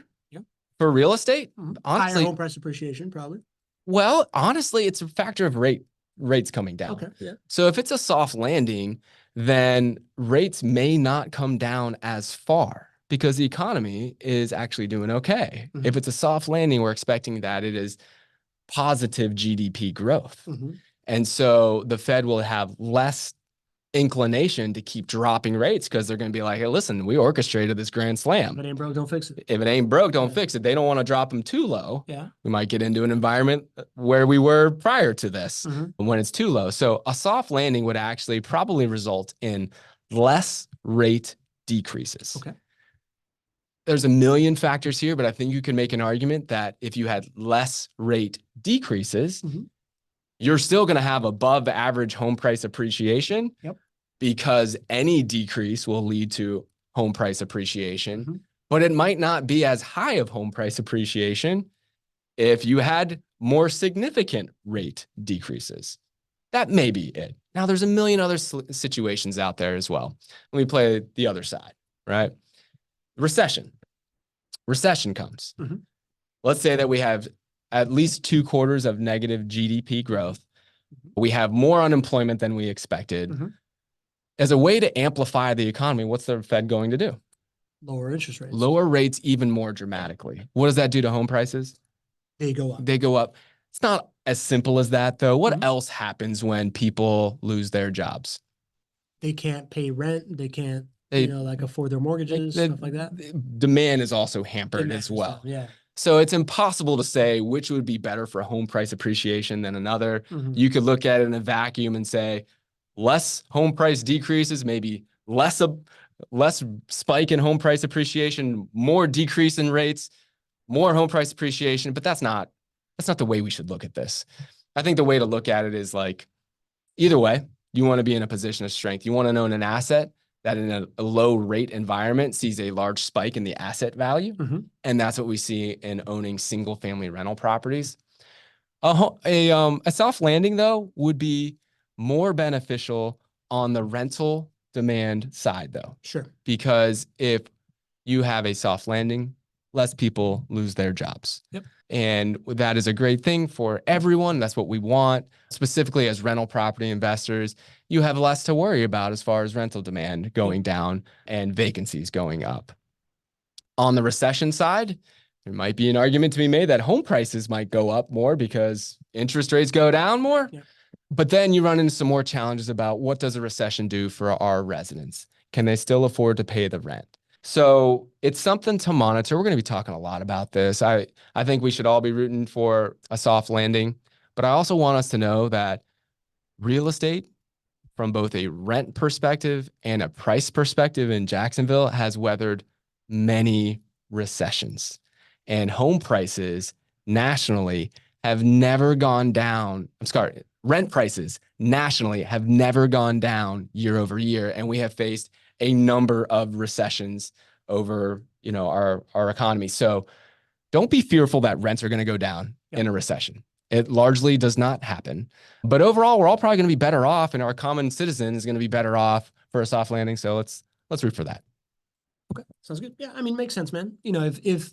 for real estate. Honestly, higher home price appreciation, probably. Well, honestly, it's a factor of rates coming down. Okay. Yeah. So if it's a soft landing, then rates may not come down as far because the economy is actually doing okay. If it's a soft landing, we're expecting that it is positive GDP growth. And so the Fed will have less inclination to keep dropping rates because they're going to be like, hey, listen, we orchestrated this grand slam. If it ain't broke, don't fix it. If it ain't broke, don't fix it. They don't want to drop them too low. Yeah. We might get into an environment where we were prior to this when it's too low. So a soft landing would actually probably result in less rate decreases. Okay. there's a million factors here, but I think you can make an argument that if you had less rate decreases, you're still going to have above average home price appreciation. Yep. Because any decrease will lead to home price appreciation, but it might not be as high of home price appreciation if you had more significant rate decreases. That may be it. Now, there's a million other situations out there as well. Let me play the other side, right? Recession comes. Let's say that we have at least 2 quarters of negative GDP growth. We have more unemployment than we expected. As a way to amplify the economy, what's the Fed going to do? Lower interest rates. Lower rates even more dramatically. What does that do to home prices? They go up. They go up. It's not as simple as that, though. What else happens when people lose their jobs? They can't pay rent. They can't, afford their mortgages, stuff like that. Demand is also hampered as well. Yeah. So it's impossible to say which would be better for home price appreciation than another. You could look at it in a vacuum and say, less home price decreases, maybe less spike in home price appreciation, more decrease in rates, more home price appreciation. But that's not the way we should look at this. I think the way to look at it is like, either way, you want to be in a position of strength. You want to own an asset that in a low rate environment sees a large spike in the asset value. And that's what we see in owning single family rental properties. A soft landing, though, would be more beneficial on the rental demand side, though. Sure. Because if you have a soft landing, less people lose their jobs. Yep. And that is a great thing for everyone. That's what we want. Specifically as rental property investors, you have less to worry about as far as rental demand going down and vacancies going up. On the recession side, there might be an argument to be made that home prices might go up more because interest rates go down more. Yep. But then you run into some more challenges about what does a recession do for our residents? Can they still afford to pay the rent? So it's something to monitor. We're going to be talking a lot about this. I think we should all be rooting for a soft landing, but I also want us to know that real estate, from both a rent perspective and a price perspective in Jacksonville, has weathered many recessions. And home prices nationally have never gone down. Rent prices nationally have never gone down year over year. And we have faced a number of recessions over, our economy. So don't be fearful that rents are going to go down in a recession. It largely does not happen. But overall, we're all probably going to be better off, and our common citizen is going to be better off for a soft landing. So let's root for that. Okay, sounds good. Yeah, makes sense, man. If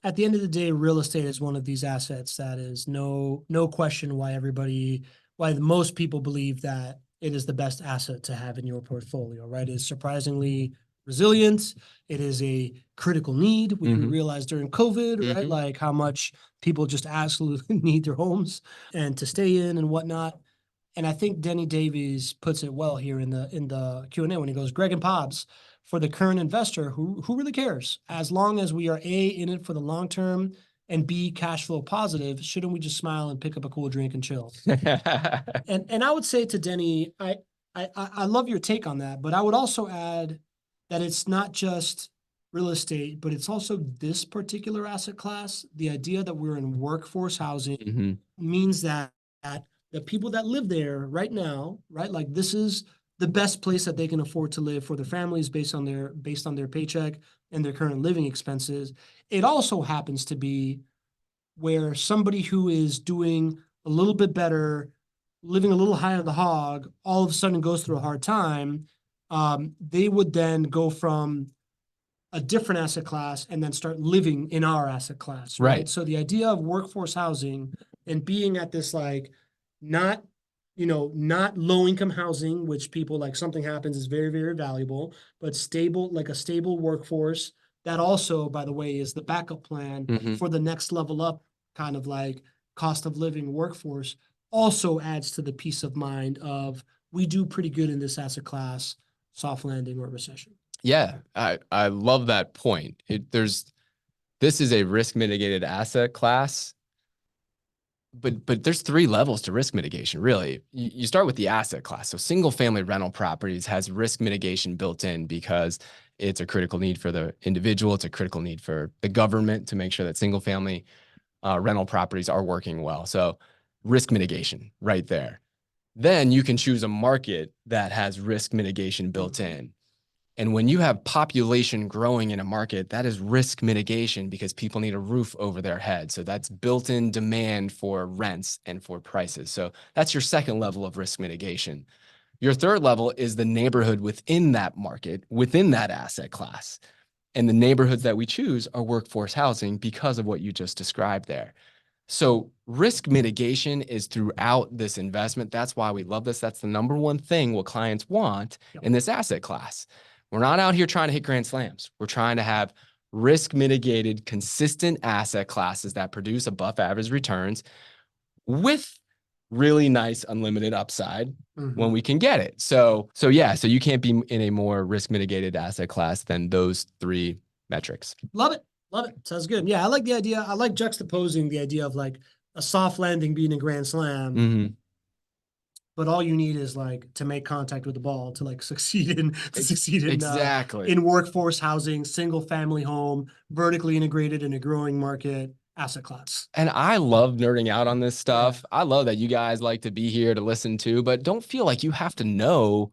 at the end of the day, real estate is one of these assets that is no question why most people believe that it is the best asset to have in your portfolio, right? It's surprisingly resilient. It is a critical need. We realized during COVID, right? Like how much people just absolutely need their homes and to stay in and whatnot. And I think Denny Davies puts it well here in the Q&A when he goes, Greg and Pobs, for the current investor who really cares, as long as we are A, in it for the long term, and B, cash flow positive, shouldn't we just smile and pick up a cool drink and chill? and I would say to Denny, I love your take on that, but I would also add that it's not just real estate, but it's also this particular asset class. The idea that we're in workforce housing means that the people that live there right now, right, like this is the best place that they can afford to live for their families based on their paycheck and their current living expenses. It also happens to be where somebody who is doing a little bit better, living a little high on the hog, all of a sudden goes through a hard time. They would then go from a different asset class and then start living in our asset class. Right. So the idea of workforce housing and being at this, like, not low income housing, which people, like, something happens is very, very valuable, but stable, like a stable workforce that also, by the way, is the backup plan for the next level up kind of like cost of living workforce, also adds to the peace of mind of we do pretty good in this asset class, soft landing or recession. Yeah, I love that point. This is a risk mitigated asset class But there's 3 levels to risk mitigation, really. You start with the asset class. So single family rental properties has risk mitigation built in because it's a critical need for the individual. It's a critical need for the government to make sure that single family rental properties are working well. So risk mitigation right there. Then you can choose a market that has risk mitigation built in. And when you have population growing in a market, that is risk mitigation because people need a roof over their head. So that's built-in demand for rents and for prices. So that's your second level of risk mitigation. Your third level is the neighborhood within that market, within that asset class. And the neighborhoods that we choose are workforce housing because of what you just described there. So risk mitigation is throughout this investment. That's why we love this. That's the number one thing what clients want in this asset class. We're not out here trying to hit grand slams. We're trying to have risk mitigated, consistent asset classes that produce above average returns with really nice unlimited upside when we can get it. So you can't be in a more risk mitigated asset class than those 3 metrics. Love it. Love it. Sounds good. Yeah, I like the idea. I like juxtaposing the idea of like a soft landing being a grand slam. But all you need is like to make contact with the ball to like succeed in exactly in workforce housing, single family home, vertically integrated in a growing market asset class. And I love nerding out on this stuff. I love that you guys like to be here to listen to, but don't feel like you have to know,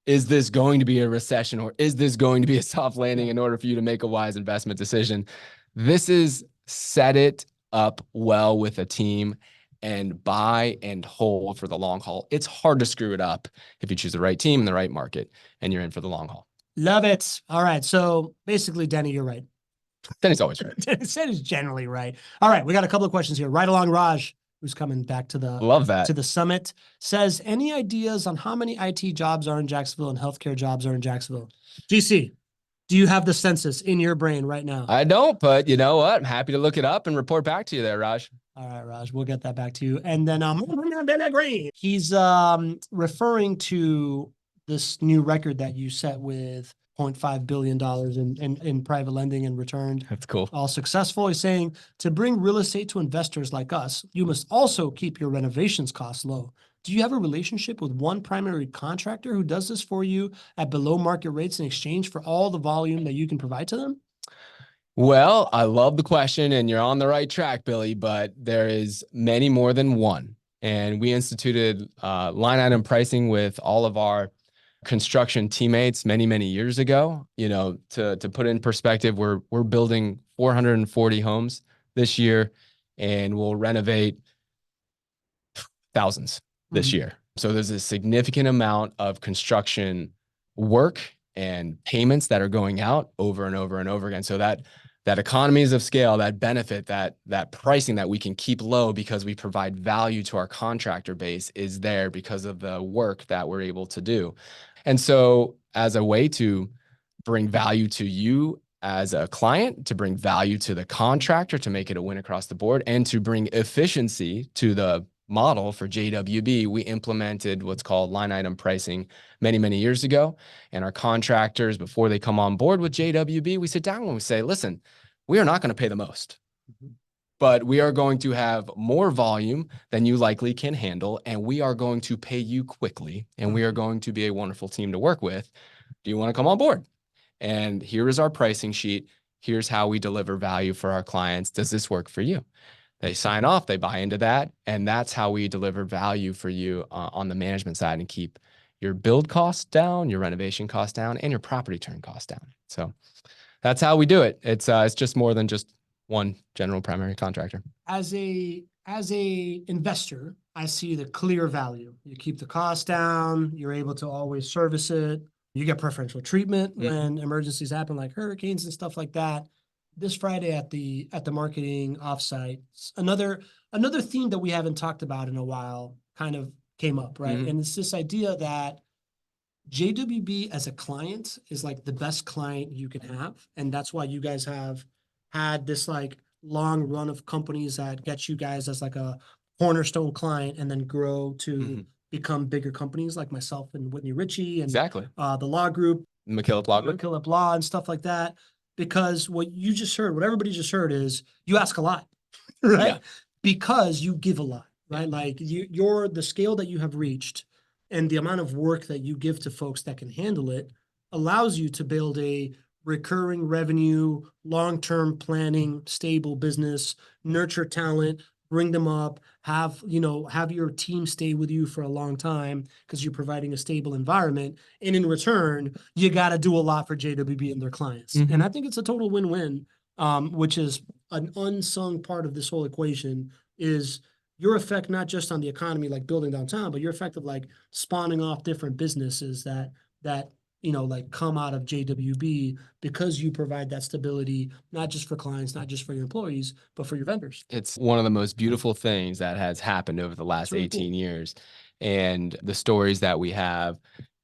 is this going to be a recession or is this going to be a soft landing in order for you to make a wise investment decision? This is set it up well with a team and buy and hold for the long haul. It's hard to screw it up if you choose the right team in the right market and you're in for the long haul. Love it. All right. So basically, Denny, you're right. Denny's always right. Denny's generally right. All right. We got a couple of questions here. Right along Raj, who's coming back to the summit, says, any ideas on how many IT jobs are in Jacksonville and healthcare jobs are in Jacksonville? GC, do you have the census in your brain right now? I don't, but you know what? I'm happy to look it up and report back to you there, Raj. All right, Raj, we'll get that back to you. And then he's referring to this new record that you set with $0.5 billion in private lending and returned. That's cool. All successful. He's saying to bring real estate to investors like us, you must also keep your renovations costs low. Do you have a relationship with one primary contractor who does this for you at below market rates in exchange for all the volume that you can provide to them? Well, I love the question and you're on the right track, Billy, but there is many more than one. And we instituted line item pricing with all of our construction teammates many, many years ago. You know, to put in perspective, we're building 440 homes this year and we'll renovate thousands this year. So there's a significant amount of construction work and payments that are going out over and over and over again. So that economies of scale, that benefit, that pricing that we can keep low because we provide value to our contractor base is there because of the work that we're able to do. And so as a way to bring value to you as a client, to bring value to the contractor, to make it a win across the board, and to bring efficiency to the model for JWB, we implemented what's called line item pricing many, many years ago. And our contractors, before they come on board with JWB, we sit down and we say, listen, we are not going to pay the most, but we are going to have more volume than you likely can handle. And we are going to pay you quickly. And we are going to be a wonderful team to work with. Do you want to come on board? And here is our pricing sheet. Here's how we deliver value for our clients. Does this work for you? They sign off, they buy into that, and that's how we deliver value for you on the management side and keep your build costs down, your renovation costs down, and your property turn costs down. So that's how we do it. It's just more than just one general primary contractor. As a investor, I see the clear value. You keep the cost down, you're able to always service it. You get preferential treatment when emergencies happen like hurricanes and stuff like that. This Friday at the marketing offsite, another theme that we haven't talked about in a while kind of came up, right? And it's this idea that JWB as a client is like the best client you can have. And that's why you guys have had this like long run of companies that get you guys as like a cornerstone client and then grow to become bigger companies like myself and Whitney Ritchie and the law group, McKillop Law and stuff like that. Because what everybody just heard is you ask a lot, right? Yeah. because you give a lot, right? Like you're the scale that you have reached and the amount of work that you give to folks that can handle it allows you to build a recurring revenue, long-term planning, stable business, nurture talent, bring them up, have your team stay with you for a long time because you're providing a stable environment. And in return, you got to do a lot for JWB and their clients. Mhm. And I think it's a total win-win, which is an unsung part of this whole equation is your effect, not just on the economy, like building downtown, but your effect of like spawning off different businesses that like come out of JWB because you provide that stability, not just for clients, not just for your employees, but for your vendors. It's one of the most beautiful things that has happened over the last really 18 cool. years. And the stories that we have,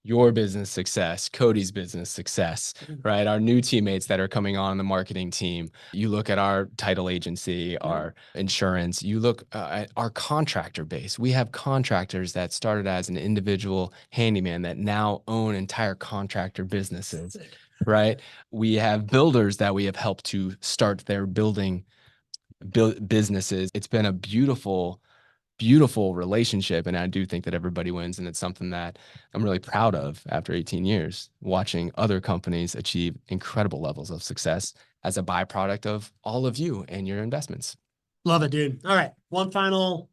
your business success, Cody's business success, right? Our new teammates that are coming on the marketing team. You look at our title agency, our insurance, you look at our contractor base. We have contractors that started as an individual handyman that now own entire contractor businesses, right? We have builders that we have helped to start their businesses. It's been a beautiful relationship, and I do think that everybody wins, and it's something that I'm really proud of after 18 years, watching other companies achieve incredible levels of success as a byproduct of all of you and your investments. Love it, dude. All right, one final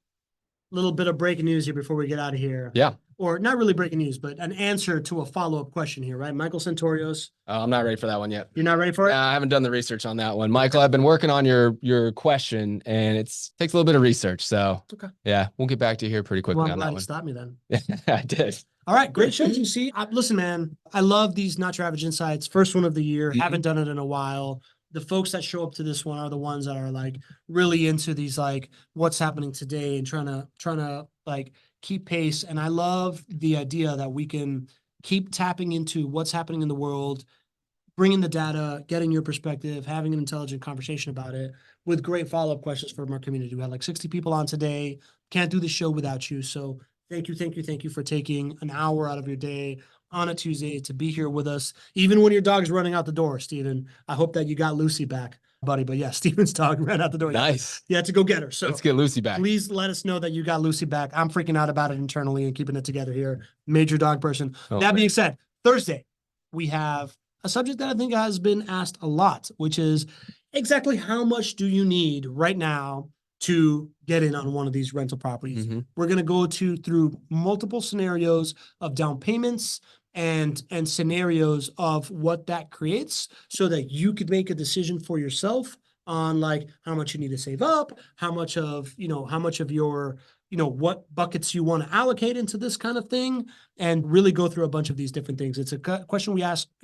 little bit of breaking news here before we get out of here. Yeah. Or not really breaking news, but an answer to a follow-up question here, right? Michael Santorios. I'm not ready for that one yet. You're not ready for it? I haven't done the research on that one. Michael, I've been working on your question, and takes a little bit of research. So Okay. Yeah, we'll get back to you here pretty quickly Well, I'm on glad that you one. stopped me then. I did. All right, great show, GC. Listen, man, I love these Not Your Average Insights. First one of the year. Haven't done it in a while. The folks that show up to this one are the ones that are like really into these, like what's happening today and trying to like keep pace. And I love the idea that we can keep tapping into what's happening in the world, bringing the data, getting your perspective, having an intelligent conversation about it with great follow-up questions from our community. We had like 60 people on today. Can't do the show without you. So thank you for taking an hour out of your day on a Tuesday to be here with us. Even when your dog's running out the door, Steven, I hope that you got Lucy back, buddy. But yeah, Steven's dog ran out the door. Nice. You had to go get her. So let's get Lucy back. Please let us know that you got Lucy back. I'm freaking out about it internally and keeping it together here. Major dog person. That being said, Thursday, we have a subject that I think has been asked a lot, which is exactly how much do you need right now to get in on one of these rental properties? We're going to go through multiple scenarios of down payments and scenarios of what that creates so that you could make a decision for yourself on like how much you need to save up, how much of your, what buckets you want to allocate into this kind of thing, and really go through a bunch of these different things. It's a question we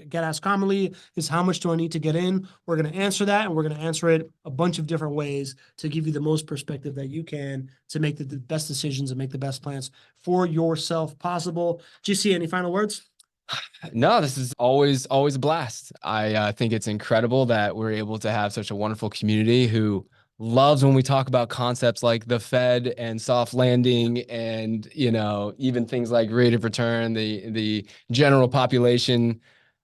get asked commonly is how much do I need to get in? We're going to answer that, and we're going to answer it a bunch of different ways to give you the most perspective that you can to make the best decisions and make the best plans for yourself possible. GC, any final words? No, this is always a blast. I think it's incredible that we're able to have such a wonderful community who loves when we talk about concepts like the Fed and soft landing and, even things like rate of return. The general population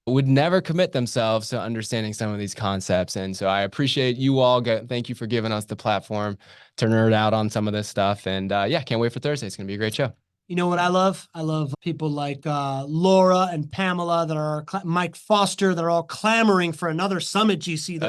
would never commit themselves to understanding some of these concepts. And so I appreciate you all. Thank you for giving us the platform to nerd out on some of this stuff. And can't wait for Thursday. It's going to be a great show. You know what I love? I love people like Laura and Pamela that are Mike Foster that are all clamoring for another summit, GC.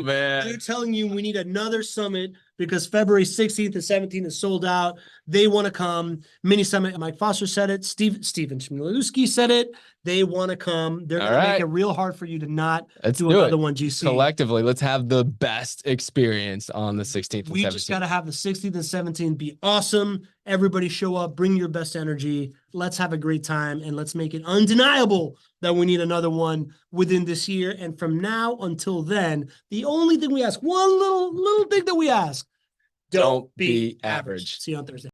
They're telling you we need another summit because February 16th and 17th is sold out. They want to come. Mini summit. Mike Foster said it. Steven Chmielewski said it. They want to come. They're going to make it real hard for you to not do another one, GC. Collectively, let's have the best experience on the 16th and 17th. We just got to have the 16th and 17th be awesome. Everybody show up, bring your best energy. Let's have a great time, and let's make it undeniable that we need another one within this year. And from now until then, the only thing we ask, one little thing that we ask, don't be average. See you on Thursday.